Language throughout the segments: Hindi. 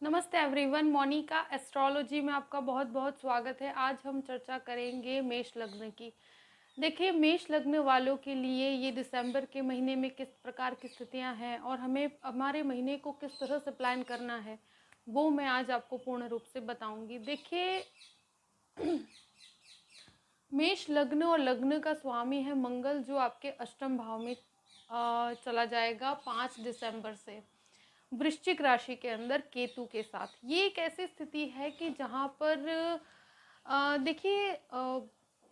नमस्ते एवरीवन, मोनिका एस्ट्रोलॉजी में आपका बहुत बहुत स्वागत है। आज हम चर्चा करेंगे मेष लग्न की। देखिए, मेष लग्न वालों के लिए ये दिसंबर के महीने में किस प्रकार की स्थितियां हैं और हमें हमारे महीने को किस तरह से प्लान करना है, वो मैं आज आपको पूर्ण रूप से बताऊंगी। देखिए, मेष लग्न और लग्न का स्वामी है मंगल, जो आपके अष्टम भाव में चला जाएगा 5 दिसंबर से वृश्चिक राशि के अंदर केतु के साथ। ये एक ऐसी स्थिति है कि जहाँ पर देखिए,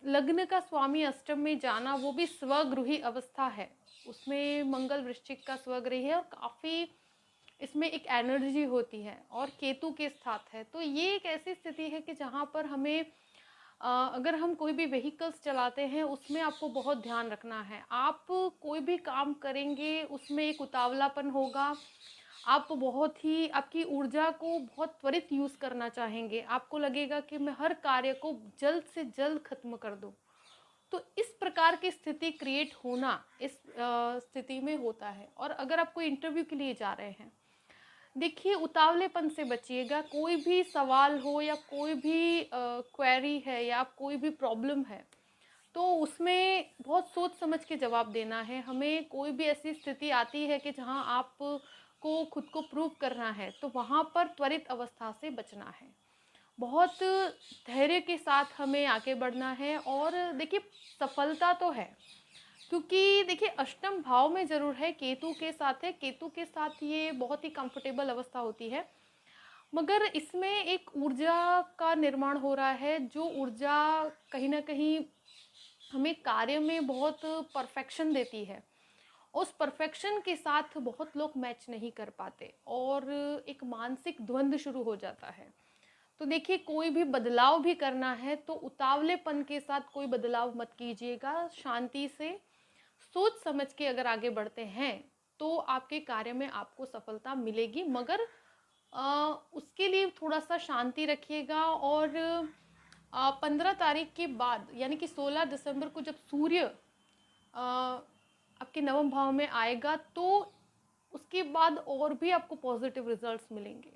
लग्न का स्वामी अष्टम में जाना, वो भी स्वगृही अवस्था है। उसमें मंगल वृश्चिक का स्वगृही है और काफ़ी इसमें एक एनर्जी होती है और केतु के साथ है। तो ये एक ऐसी स्थिति है कि जहाँ पर हमें अगर हम कोई भी व्हीकल्स चलाते हैं, उसमें आपको बहुत ध्यान रखना है। आप कोई भी काम करेंगे, उसमें एक उतावलापन होगा। आप बहुत ही आपकी ऊर्जा को बहुत त्वरित यूज़ करना चाहेंगे। आपको लगेगा कि मैं हर कार्य को जल्द से जल्द ख़त्म कर दूँ। तो इस प्रकार की स्थिति क्रिएट होना इस स्थिति में होता है। और अगर आप कोई इंटरव्यू के लिए जा रहे हैं, देखिए, उतावलेपन से बचिएगा। कोई भी सवाल हो या कोई भी क्वेरी है या कोई भी प्रॉब्लम है, तो उसमें बहुत सोच समझ के जवाब देना है। हमें कोई भी ऐसी स्थिति आती है कि जहां आप को खुद को प्रूव करना है, तो वहां पर त्वरित अवस्था से बचना है। बहुत धैर्य के साथ हमें आगे बढ़ना है। और देखिए, सफलता तो है, क्योंकि देखिए अष्टम भाव में ज़रूर है, केतु के साथ है। केतु के साथ ये बहुत ही कंफर्टेबल अवस्था होती है, मगर इसमें एक ऊर्जा का निर्माण हो रहा है, जो ऊर्जा कहीं न कहीं हमें कार्य में बहुत परफेक्शन देती है। उस परफेक्शन के साथ बहुत लोग मैच नहीं कर पाते और एक मानसिक द्वंद्व शुरू हो जाता है। तो देखिए, कोई भी बदलाव भी करना है तो उतावलेपन के साथ कोई बदलाव मत कीजिएगा। शांति से सोच समझ के अगर आगे बढ़ते हैं, तो आपके कार्य में आपको सफलता मिलेगी। मगर उसके लिए थोड़ा सा शांति रखिएगा। और 15 तारीख के बाद, यानी कि 16 दिसंबर को जब सूर्य आपके नवम भाव में आएगा, तो उसके बाद और भी आपको पॉजिटिव रिजल्ट्स मिलेंगे।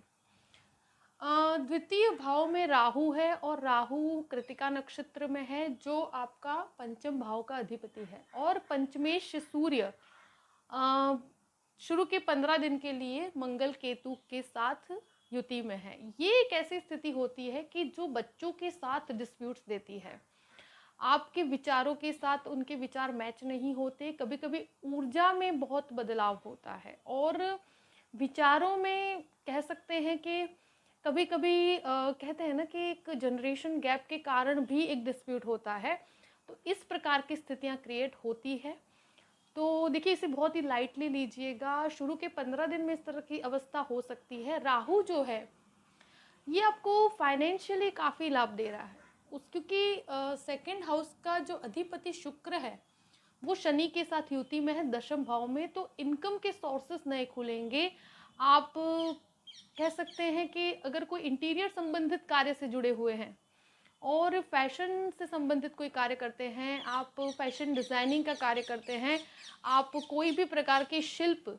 द्वितीय भाव में राहु है और राहु कृतिका नक्षत्र में है, जो आपका पंचम भाव का अधिपति है। और पंचमेश सूर्य अ, शुरू के 15 दिन के लिए मंगल केतु के साथ युति में है। ये एक ऐसी स्थिति होती है कि जो बच्चों के साथ डिस्प्यूट्स देती है। आपके विचारों के साथ उनके विचार मैच नहीं होते। कभी कभी ऊर्जा में बहुत बदलाव होता है और विचारों में कह सकते हैं कि कभी कभी कहते हैं ना कि एक जनरेशन गैप के कारण भी एक डिस्प्यूट होता है। तो इस प्रकार की स्थितियां क्रिएट होती है। तो देखिए, इसे बहुत ही लाइटली लीजिएगा। शुरू के 15 दिन में इस तरह की अवस्था हो सकती है। राहु जो है, ये आपको फाइनेंशियली काफ़ी लाभ दे रहा है। उस क्योंकि सेकंड हाउस का जो अधिपति शुक्र है, वो शनि के साथ युति में है दशम भाव में। तो इनकम के सोर्सेस नए खुलेंगे। आप कह सकते हैं कि अगर कोई इंटीरियर संबंधित कार्य से जुड़े हुए हैं और फैशन से संबंधित कोई कार्य करते हैं, आप फैशन डिज़ाइनिंग का कार्य करते हैं, आप कोई भी प्रकार की शिल्प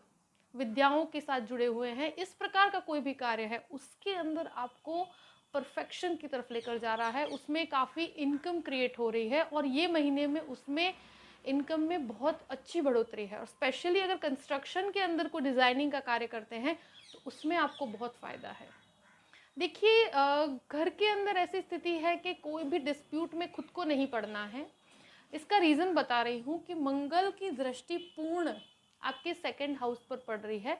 विद्याओं के साथ जुड़े हुए हैं, इस प्रकार का कोई भी कार्य है, उसके अंदर आपको परफेक्शन की तरफ लेकर जा रहा है। उसमें काफ़ी इनकम क्रिएट हो रही है और ये महीने में उसमें इनकम में बहुत अच्छी बढ़ोतरी है। और स्पेशली अगर कंस्ट्रक्शन के अंदर कोई डिज़ाइनिंग का कार्य करते हैं, तो उसमें आपको बहुत फ़ायदा है। देखिए, घर के अंदर ऐसी स्थिति है कि कोई भी डिस्प्यूट में खुद को नहीं पड़ना है। इसका रीज़न बता रही हूँ कि मंगल की दृष्टि पूर्ण आपके सेकंड हाउस पर पड़ रही है।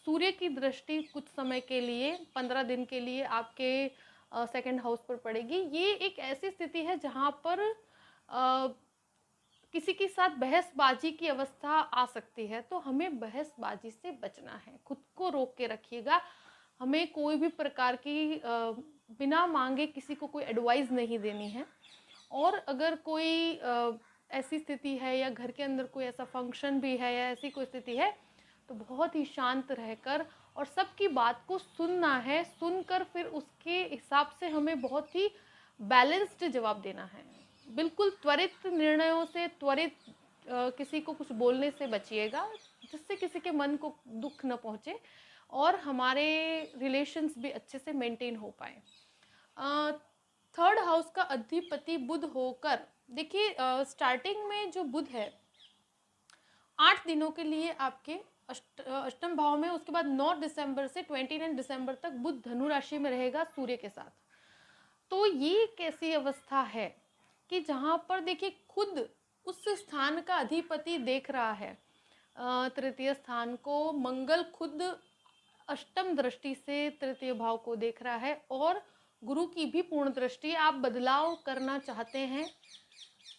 सूर्य की दृष्टि कुछ समय के लिए, 15 दिन के लिए आपके सेकंड हाउस पर पड़ेगी। ये एक ऐसी स्थिति है जहाँ पर किसी के साथ बहसबाजी की अवस्था आ सकती है। तो हमें बहसबाजी से बचना है, खुद को रोक के रखिएगा। हमें कोई भी प्रकार की बिना मांगे किसी को कोई एडवाइस नहीं देनी है। और अगर कोई ऐसी स्थिति है या घर के अंदर कोई ऐसा फंक्शन भी है या ऐसी कोई स्थिति है, तो बहुत ही शांत रहकर और सबकी बात को सुनना है। सुनकर फिर उसके हिसाब से हमें बहुत ही बैलेंस्ड जवाब देना है। बिल्कुल त्वरित निर्णयों से, त्वरित किसी को कुछ बोलने से बचिएगा, जिससे किसी के मन को दुख न पहुँचे। और हमारे रिलेशंस भी अच्छे से मेंटेन हो पाए। थर्ड हाउस का अधिपति बुध होकर, देखिए स्टार्टिंग में जो बुध है 8 दिनों के लिए आपके अष्टम भाव में, उसके बाद 9 दिसंबर से 29 दिसंबर तक बुध धनु राशि में रहेगा सूर्य के साथ। तो ये कैसी अवस्था है कि जहाँ पर देखिए खुद उस स्थान का अधिपति देख रहा है, तृतीय स्थान को मंगल खुद अष्टम दृष्टि से तृतीय भाव को देख रहा है, और गुरु की भी पूर्ण दृष्टि। आप बदलाव करना चाहते हैं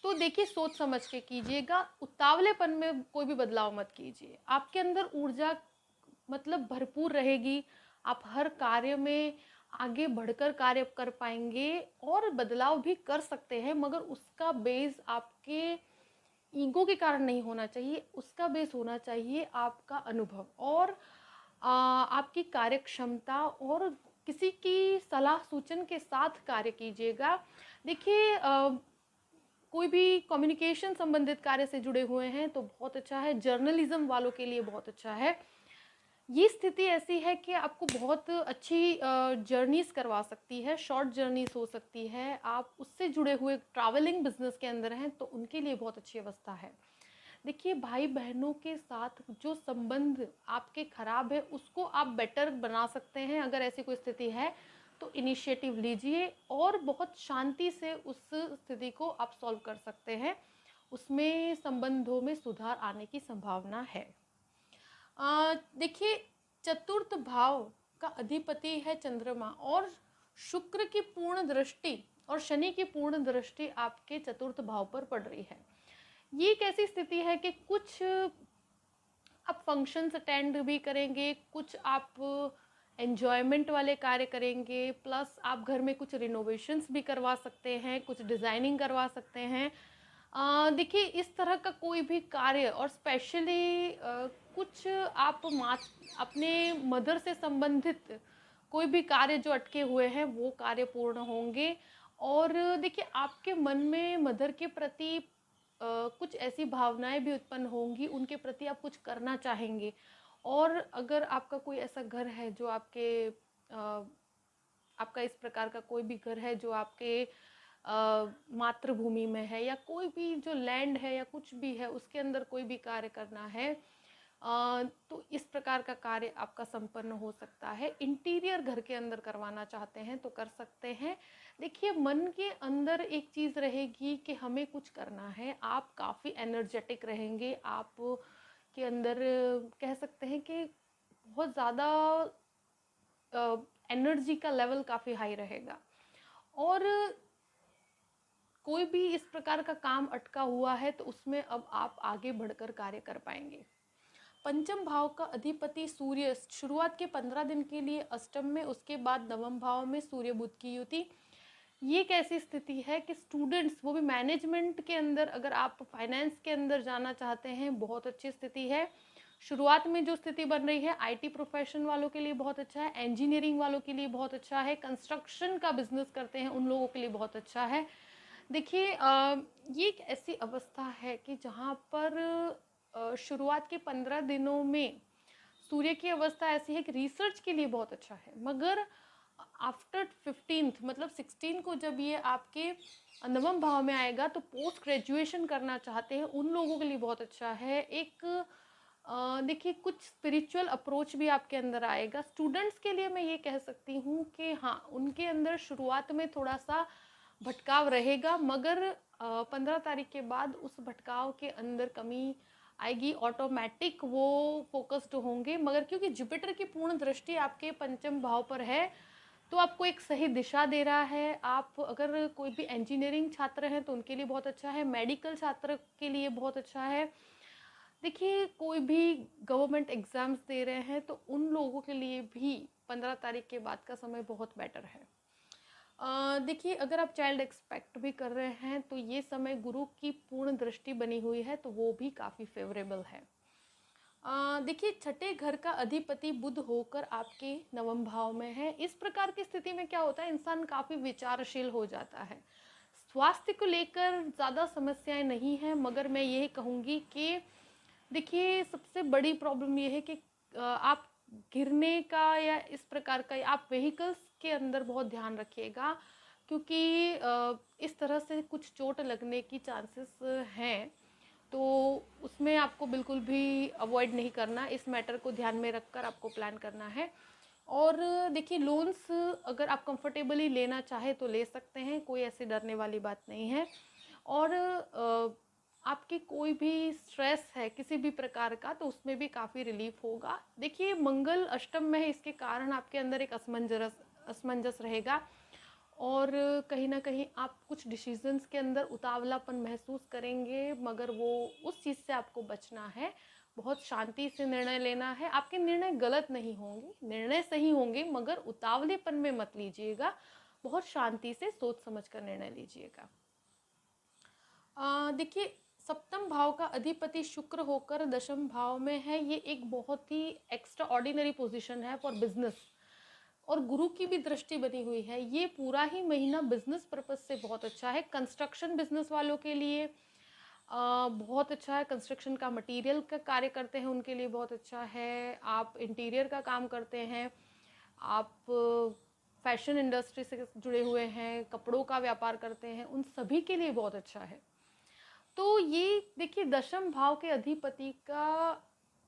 तो देखिए सोच समझ के कीजिएगा, उतावलेपन में कोई भी बदलाव मत कीजिए। आपके अंदर ऊर्जा मतलब भरपूर रहेगी, आप हर कार्य में आगे बढ़कर कार्य कर पाएंगे और बदलाव भी कर सकते हैं, मगर उसका बेस आपके ईगो के कारण नहीं होना चाहिए, उसका बेस होना चाहिए आपका अनुभव और आपकी कार्य क्षमता, और किसी की सलाह सूचन के साथ कार्य कीजिएगा। देखिए कोई भी कम्युनिकेशन संबंधित कार्य से जुड़े हुए हैं तो बहुत अच्छा है, जर्नलिज्म वालों के लिए बहुत अच्छा है। ये स्थिति ऐसी है कि आपको बहुत अच्छी जर्नीज करवा सकती है, शॉर्ट जर्नीज हो सकती है। आप उससे जुड़े हुए ट्रैवलिंग बिजनेस के अंदर हैं तो उनके लिए बहुत अच्छी अवस्था है। देखिए भाई बहनों के साथ जो संबंध आपके खराब है उसको आप बेटर बना सकते हैं। अगर ऐसी कोई स्थिति है तो इनिशिएटिव लीजिए और बहुत शांति से उस स्थिति को आप सॉल्व कर सकते हैं, उसमें संबंधों में सुधार आने की संभावना है। देखिए चतुर्थ भाव का अधिपति है चंद्रमा, और शुक्र की पूर्ण दृष्टि और शनि की पूर्ण दृष्टि आपके चतुर्थ भाव पर पड़ रही है। ये एक ऐसी स्थिति है कि कुछ आप फंक्शंस अटेंड भी करेंगे, कुछ आप एन्जॉयमेंट वाले कार्य करेंगे, प्लस आप घर में कुछ रिनोवेशंस भी करवा सकते हैं, कुछ डिज़ाइनिंग करवा सकते हैं। देखिए इस तरह का कोई भी कार्य, और स्पेशली कुछ आप अपने मदर से संबंधित कोई भी कार्य जो अटके हुए हैं वो कार्य पूर्ण होंगे। और देखिए आपके मन में मदर के प्रति कुछ ऐसी भावनाएं भी उत्पन्न होंगी, उनके प्रति आप कुछ करना चाहेंगे। और अगर आपका कोई ऐसा घर है जो आपका इस प्रकार का कोई भी घर है जो आपके मातृभूमि में है, या कोई भी जो लैंड है या कुछ भी है उसके अंदर कोई भी कार्य करना है, तो इस प्रकार का कार्य आपका संपन्न हो सकता है। इंटीरियर घर के अंदर करवाना चाहते हैं तो कर सकते हैं। देखिए मन के अंदर एक चीज़ रहेगी कि हमें कुछ करना है, आप काफ़ी एनर्जेटिक रहेंगे, आप के अंदर कह सकते हैं कि बहुत ज़्यादा एनर्जी का लेवल काफ़ी हाई रहेगा, और कोई भी इस प्रकार का काम अटका हुआ है तो उसमें अब आप आगे बढ़कर कार्य कर पाएंगे। पंचम भाव का अधिपति सूर्य शुरुआत के 15 दिन के लिए अष्टम में, उसके बाद नवम भाव में सूर्य बुध की युति। ये एक ऐसी स्थिति है कि स्टूडेंट्स, वो भी मैनेजमेंट के अंदर, अगर आप फाइनेंस के अंदर जाना चाहते हैं बहुत अच्छी स्थिति है। शुरुआत में जो स्थिति बन रही है आईटी प्रोफेशन वालों के लिए बहुत अच्छा है, इंजीनियरिंग वालों के लिए बहुत अच्छा है, कंस्ट्रक्शन का बिजनेस करते हैं उन लोगों के लिए बहुत अच्छा है। देखिए ये एक ऐसी अवस्था है कि जहाँ पर शुरुआत के 15 दिनों में सूर्य की अवस्था ऐसी है कि रिसर्च के लिए बहुत अच्छा है, मगर आफ्टर 15th मतलब 16 को जब ये आपके नवम भाव में आएगा तो पोस्ट ग्रेजुएशन करना चाहते हैं उन लोगों के लिए बहुत अच्छा है। एक देखिए कुछ स्पिरिचुअल अप्रोच भी आपके अंदर आएगा। स्टूडेंट्स के लिए मैं ये कह सकती हूँ कि हाँ, उनके अंदर शुरुआत में थोड़ा सा भटकाव रहेगा, मगर 15 तारीख के बाद उस भटकाव के अंदर कमी आएगी, ऑटोमेटिक वो फोकस्ड होंगे। मगर क्योंकि जुपिटर की पूर्ण दृष्टि आपके पंचम भाव पर है तो आपको एक सही दिशा दे रहा है। आप अगर कोई भी इंजीनियरिंग छात्र हैं तो उनके लिए बहुत अच्छा है, मेडिकल छात्र के लिए बहुत अच्छा है। देखिए कोई भी गवर्नमेंट एग्ज़ाम्स दे रहे हैं तो उन लोगों के लिए भी 15 तारीख के बाद का समय बहुत बेटर है। देखिए अगर आप चाइल्ड एक्सपेक्ट भी कर रहे हैं तो ये समय गुरु की पूर्ण दृष्टि बनी हुई है तो वो भी काफ़ी फेवरेबल है। देखिए छठे घर का अधिपति बुध होकर आपके नवम भाव में है। इस प्रकार की स्थिति में क्या होता है, इंसान काफ़ी विचारशील हो जाता है। स्वास्थ्य को लेकर ज़्यादा समस्याएं नहीं हैं, मगर मैं यही कहूँगी कि देखिए सबसे बड़ी प्रॉब्लम ये है कि आप गिरने का या इस प्रकार का, आप व्हीकल्स के अंदर बहुत ध्यान रखिएगा, क्योंकि इस तरह से कुछ चोट लगने की चांसेस हैं। तो उसमें आपको बिल्कुल भी अवॉइड नहीं करना, इस मैटर को ध्यान में रखकर आपको प्लान करना है। और देखिए, लोन्स अगर आप कंफर्टेबली लेना चाहे तो ले सकते हैं, कोई ऐसी डरने वाली बात नहीं है। और आपकी कोई भी स्ट्रेस है किसी भी प्रकार का, तो उसमें भी काफ़ी रिलीफ होगा। देखिए, मंगल अष्टम में है, इसके कारण आपके अंदर एक असमंजस रहेगा, और कहीं ना कहीं आप कुछ डिसीजंस के अंदर उतावलापन महसूस करेंगे, मगर वो उस चीज़ से आपको बचना है। बहुत शांति से निर्णय लेना है। आपके निर्णय गलत नहीं होंगे, निर्णय सही होंगे, मगर उतावलेपन में मत लीजिएगा। बहुत शांति से सोच समझ कर निर्णय लीजिएगा। देखिए, सप्तम भाव का अधिपति शुक्र होकर दशम भाव में है, ये एक बहुत ही एक्स्ट्रा ऑर्डिनरी पोजिशन है फॉर बिजनेस, और गुरु की भी दृष्टि बनी हुई है। ये पूरा ही महीना बिजनेस पर्पज से बहुत अच्छा है। कंस्ट्रक्शन बिजनेस वालों के लिए बहुत अच्छा है। कंस्ट्रक्शन का मटेरियल का कार्य करते हैं उनके लिए बहुत अच्छा है। आप इंटीरियर का काम करते हैं, आप फैशन इंडस्ट्री से जुड़े हुए हैं, कपड़ों का व्यापार करते हैं, उन सभी के लिए बहुत अच्छा है। तो ये देखिए, दशम भाव के अधिपति का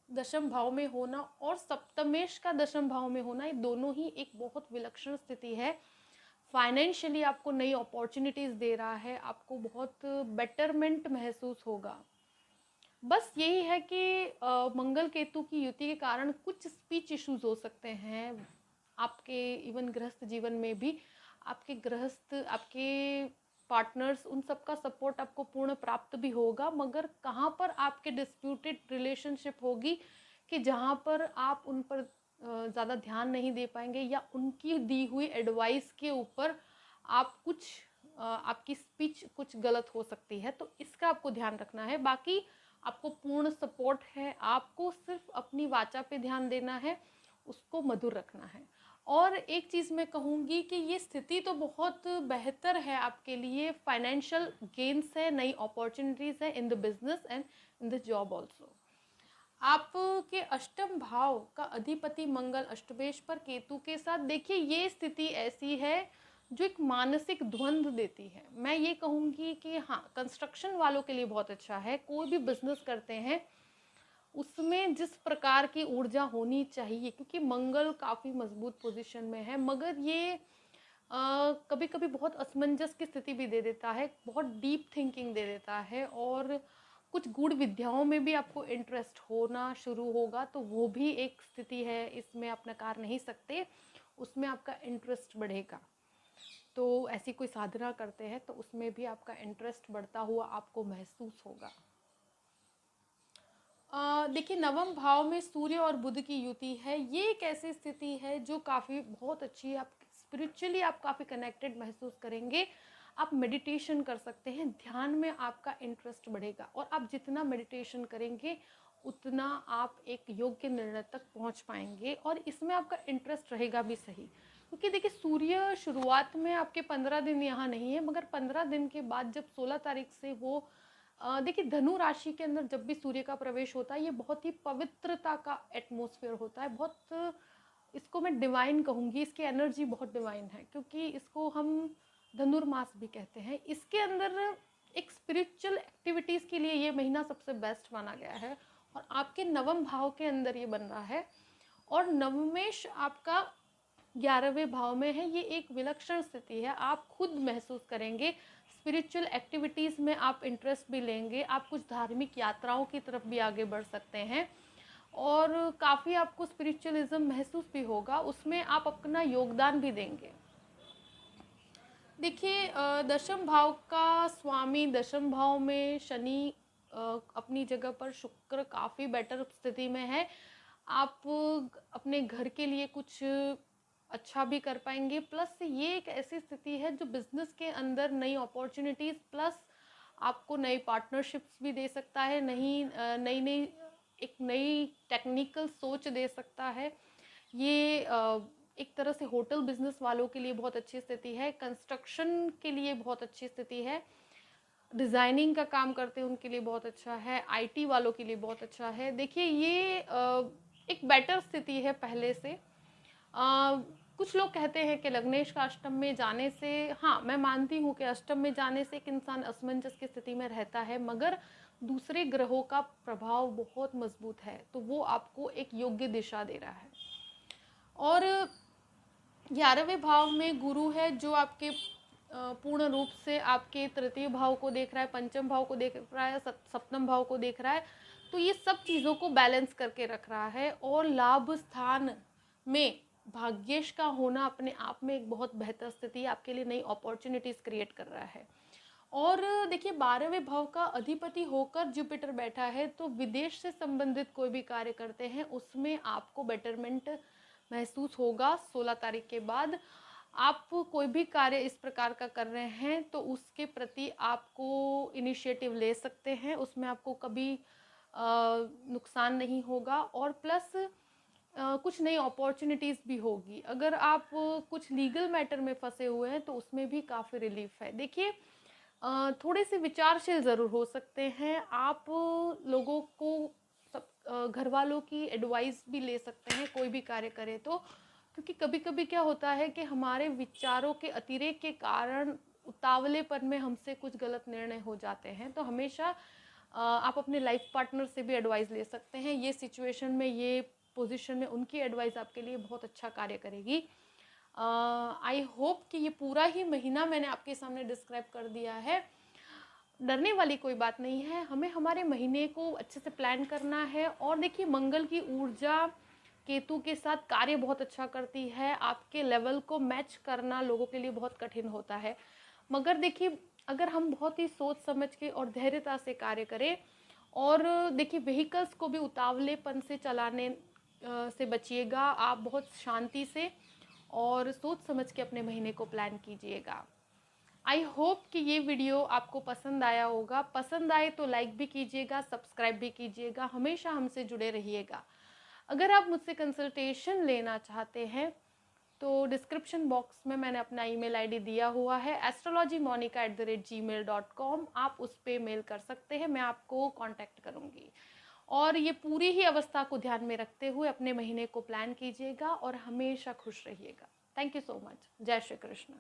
दशम भाव में होना और सप्तमेश का दशम भाव में होना, ये दोनों ही एक बहुत विलक्षण स्थिति है। फाइनेंशियली आपको नई अपॉर्चुनिटीज दे रहा है, आपको बहुत बेटरमेंट महसूस होगा। बस यही है कि मंगल केतु की युति के कारण कुछ स्पीच इश्यूज हो सकते हैं आपके इवन गृहस्थ जीवन में भी। आपके गृहस्थ, आपके पार्टनर्स, उन सब का सपोर्ट आपको पूर्ण प्राप्त भी होगा, मगर कहाँ पर आपके डिस्प्यूटेड रिलेशनशिप होगी कि जहाँ पर आप उन पर ज़्यादा ध्यान नहीं दे पाएंगे, या उनकी दी हुई एडवाइस के ऊपर आप कुछ आपकी स्पीच कुछ गलत हो सकती है। तो इसका आपको ध्यान रखना है। बाकी आपको पूर्ण सपोर्ट है, आपको सिर्फ अपनी वाचा पे ध्यान देना है, उसको मधुर रखना है। और एक चीज़ मैं कहूँगी कि ये स्थिति तो बहुत बेहतर है आपके लिए। फाइनेंशियल गेन्स है, नई अपॉर्चुनिटीज़ है in the business and in the job also. आपके अष्टम भाव का अधिपति मंगल अष्टमेश पर केतु के साथ, देखिए ये स्थिति ऐसी है जो एक मानसिक द्वंद्व देती है। मैं ये कहूँगी कि हाँ, कंस्ट्रक्शन वालों के लिए बहुत अच्छा है। कोई भी बिजनेस करते हैं उसमें जिस प्रकार की ऊर्जा होनी चाहिए, क्योंकि मंगल काफ़ी मजबूत पोजीशन में है, मगर ये कभी कभी बहुत असमंजस की स्थिति भी दे देता है, बहुत डीप थिंकिंग दे देता है, और कुछ गूढ़ विद्याओं में भी आपको इंटरेस्ट होना शुरू होगा। तो वो भी एक स्थिति है, इसमें आप नकार नहीं सकते, उसमें आपका इंटरेस्ट बढ़ेगा। तो ऐसी कोई साधना करते हैं तो उसमें भी आपका इंटरेस्ट बढ़ता हुआ आपको महसूस होगा। देखिए, नवम भाव में सूर्य और बुध की युति है। ये एक ऐसी स्थिति है जो काफ़ी बहुत अच्छी है। आप स्पिरिचुअली आप काफ़ी कनेक्टेड महसूस करेंगे। आप मेडिटेशन कर सकते हैं, ध्यान में आपका इंटरेस्ट बढ़ेगा, और आप जितना मेडिटेशन करेंगे उतना आप एक योग्य निर्णय तक पहुंच पाएंगे, और इसमें आपका इंटरेस्ट रहेगा भी सही। क्योंकि देखिए, सूर्य शुरुआत में आपके 15 दिन यहाँ नहीं है, मगर 15 दिन के बाद जब 16 तारीख से वो देखिए, धनु राशि के अंदर जब भी सूर्य का प्रवेश होता है, ये बहुत ही पवित्रता का एटमॉस्फेयर होता है। बहुत, इसको मैं डिवाइन कहूँगी, इसकी एनर्जी बहुत डिवाइन है, क्योंकि इसको हम धनुर्मास भी कहते हैं। इसके अंदर एक स्पिरिचुअल एक्टिविटीज़ के लिए ये महीना सबसे बेस्ट माना गया है, और आपके नवम भाव के अंदर ये बन रहा है, और नवमेश आपका 11वें भाव में है। ये एक विलक्षण स्थिति है, आप खुद महसूस करेंगे। स्पिरिचुअल एक्टिविटीज़ में आप इंटरेस्ट भी लेंगे, आप कुछ धार्मिक यात्राओं की तरफ भी आगे बढ़ सकते हैं, और काफ़ी आपको स्पिरिचुअलिज्म महसूस भी होगा, उसमें आप अपना योगदान भी देंगे। देखिए, दशम भाव का स्वामी दशम भाव में शनि अपनी जगह पर, शुक्र काफ़ी बेटर स्थिति में है। आप अपने घर के लिए कुछ अच्छा भी कर पाएंगे। प्लस ये एक ऐसी स्थिति है जो बिजनेस के अंदर नई अपॉर्चुनिटीज़, प्लस आपको नई पार्टनरशिप्स भी दे सकता है, नई नई एक नई टेक्निकल सोच दे सकता है। ये एक तरह से होटल बिजनेस वालों के लिए बहुत अच्छी स्थिति है, कंस्ट्रक्शन के लिए बहुत अच्छी स्थिति है, डिज़ाइनिंग का काम करते हैं उनके लिए बहुत अच्छा है, आईटी वालों के लिए बहुत अच्छा है। देखिए, ये एक बेटर स्थिति है पहले से। कुछ लोग कहते हैं कि लग्नेश का अष्टम में जाने से, हाँ मैं मानती हूँ कि अष्टम में जाने से एक इंसान असमंजस की स्थिति में रहता है, मगर दूसरे ग्रहों का प्रभाव बहुत मजबूत है, तो वो आपको एक योग्य दिशा दे रहा है। और 11वें भाव में गुरु है, जो आपके पूर्ण रूप से आपके तृतीय भाव को देख रहा है, पंचम भाव को देख रहा है, सप्तम भाव को देख रहा है। तो ये सब चीज़ों को बैलेंस करके रख रहा है। और लाभ स्थान में भाग्येश का होना अपने आप में एक बहुत बेहतर स्थिति आपके लिए नई अपॉर्चुनिटीज़ क्रिएट कर रहा है। और देखिए 12वें भाव का अधिपति होकर जुपिटर बैठा है, तो विदेश से संबंधित कोई भी कार्य करते हैं उसमें आपको बेटरमेंट महसूस होगा। 16 तारीख के बाद आप कोई भी कार्य इस प्रकार का कर रहे हैं तो उसके प्रति आपको इनिशिएटिव ले सकते हैं, उसमें आपको कभी नुकसान नहीं होगा। और प्लस कुछ नई अपॉर्चुनिटीज़ भी होगी। अगर आप कुछ लीगल मैटर में फंसे हुए हैं तो उसमें भी काफ़ी रिलीफ है। देखिए थोड़े से विचारशील ज़रूर हो सकते हैं आप, लोगों को सब घर वालों की एडवाइस भी ले सकते हैं कोई भी कार्य करें तो, क्योंकि कभी कभी क्या होता है कि हमारे विचारों के अतिरेक के कारण उतावलेपन में हमसे कुछ गलत निर्णय हो जाते हैं। तो हमेशा आप अपने लाइफ पार्टनर से भी एडवाइस ले सकते हैं। ये सिचुएशन में, ये पोजीशन में उनकी एडवाइस आपके लिए बहुत अच्छा कार्य करेगी। आई होप कि ये पूरा ही महीना मैंने आपके सामने डिस्क्राइब कर दिया है। डरने वाली कोई बात नहीं है, हमें हमारे महीने को अच्छे से प्लान करना है। और देखिए मंगल की ऊर्जा केतु के साथ कार्य बहुत अच्छा करती है, आपके लेवल को मैच करना लोगों के लिए बहुत कठिन होता है। मगर देखिए अगर हम बहुत ही सोच समझ के और धैर्यता से कार्य करें, और देखिए व्हीकल्स को भी उतावलेपन से चलाने से बचिएगा। आप बहुत शांति से और सोच समझ के अपने महीने को प्लान कीजिएगा। आई होप कि ये वीडियो आपको पसंद आया होगा। पसंद आए तो लाइक भी कीजिएगा, सब्सक्राइब भी कीजिएगा, हमेशा हमसे जुड़े रहिएगा। अगर आप मुझसे कंसल्टेशन लेना चाहते हैं तो डिस्क्रिप्शन बॉक्स में मैंने अपना ईमेल आईडी दिया हुआ है astrologymonica@gmail.com। आप उस पर मेल कर सकते हैं, मैं आपको कांटेक्ट करूंगी। और ये पूरी ही अवस्था को ध्यान में रखते हुए अपने महीने को प्लान कीजिएगा और हमेशा खुश रहिएगा। Thank you so much. जय श्री कृष्ण।